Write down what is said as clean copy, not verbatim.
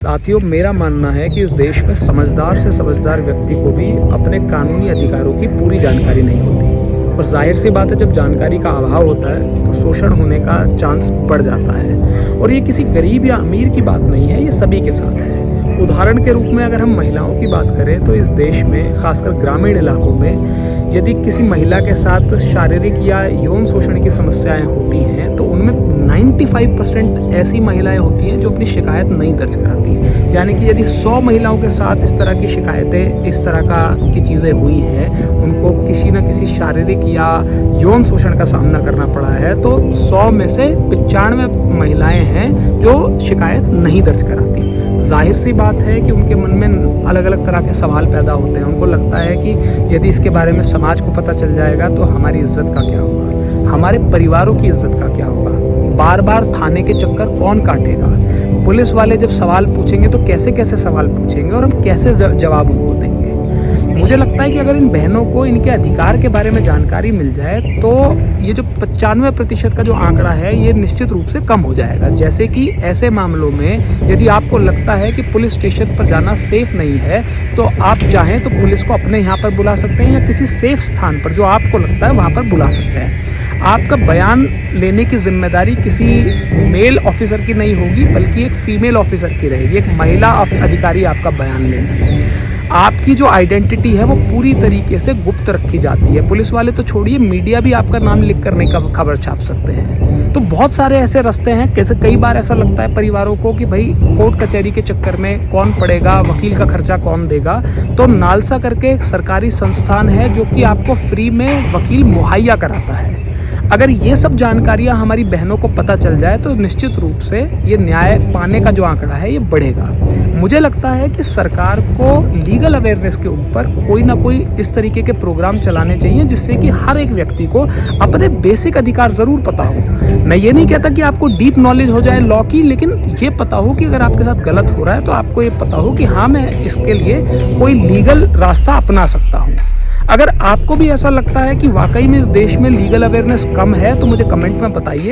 साथियों, मेरा मानना है कि इस देश में समझदार से समझदार व्यक्ति को भी अपने कानूनी अधिकारों की पूरी जानकारी नहीं होती और जाहिर सी बात है, जब जानकारी का अभाव होता है तो शोषण होने का चांस बढ़ जाता है। और ये किसी गरीब या अमीर की बात नहीं है, ये सभी के साथ है। उदाहरण के रूप में अगर हम महिलाओं की बात करें तो इस देश में खासकर ग्रामीण इलाकों में यदि किसी महिला के साथ शारीरिक या यौन शोषण की समस्याएं होती हैं तो उनमें 95% ऐसी महिलाएं होती हैं जो अपनी शिकायत नहीं दर्ज कराती। यानी कि यदि 100 महिलाओं के साथ इस तरह की शिकायतें, इस तरह की चीज़ें हुई हैं, उनको किसी न किसी शारीरिक या यौन शोषण का सामना करना पड़ा है, तो 100 में से 95 महिलाएं हैं जो शिकायत नहीं दर्ज कराती। जाहिर सी बात है कि उनके मन में अलग अलग तरह के सवाल पैदा होते हैं। उनको लगता है कि यदि इसके बारे में समाज को पता चल जाएगा तो हमारी इज्जत का क्या होगा, हमारे परिवारों की इज्जत का क्या होगा, बार बार थाने के चक्कर कौन काटेगा, पुलिस वाले जब सवाल पूछेंगे तो कैसे कैसे सवाल पूछेंगे और हम कैसे जवाब उनको देंगे। मुझे लगता है कि अगर इन बहनों को इनके अधिकार के बारे में जानकारी मिल जाए तो ये जो 95% का जो आंकड़ा है ये निश्चित रूप से कम हो जाएगा। जैसे कि ऐसे मामलों में यदि आपको लगता है कि पुलिस स्टेशन पर जाना सेफ नहीं है तो आप चाहें तो पुलिस को अपने यहाँ पर बुला सकते हैं या किसी सेफ स्थान पर जो आपको लगता है वहाँ पर बुला सकते हैं। आपका बयान लेने की जिम्मेदारी किसी मेल ऑफिसर की नहीं होगी बल्कि एक फीमेल ऑफिसर की रहेगी, एक महिला अधिकारी आपका बयान लेंगे। आपकी जो आइडेंटिटी है वो पूरी तरीके से गुप्त रखी जाती है। पुलिस वाले तो छोड़िए, मीडिया भी आपका नाम लिख कर नहीं खबर छाप सकते हैं। तो बहुत सारे ऐसे रास्ते हैं। कैसे कई बार ऐसा लगता है परिवारों को कि भाई कोर्ट कचहरी के चक्कर में कौन पड़ेगा, वकील का खर्चा कौन देगा। तो नालसा करके एक सरकारी संस्थान है जो कि आपको फ्री में वकील मुहैया कराता है। अगर ये सब जानकारियां हमारी बहनों को पता चल जाए तो निश्चित रूप से ये न्याय पाने का जो आंकड़ा है ये बढ़ेगा। मुझे लगता है कि सरकार को लीगल अवेयरनेस के ऊपर कोई ना कोई इस तरीके के प्रोग्राम चलाने चाहिए जिससे कि हर एक व्यक्ति को अपने बेसिक अधिकार ज़रूर पता हो। मैं ये नहीं कहता कि आपको डीप नॉलेज हो जाए लॉ की, लेकिन ये पता हो कि अगर आपके साथ गलत हो रहा है तो आपको ये पता हो कि हाँ, मैं इसके लिए कोई लीगल रास्ता अपना सकता हूँ। अगर आपको भी ऐसा लगता है कि वाकई में इस देश में लीगल अवेयरनेस कम है तो मुझे कमेंट में बताइए।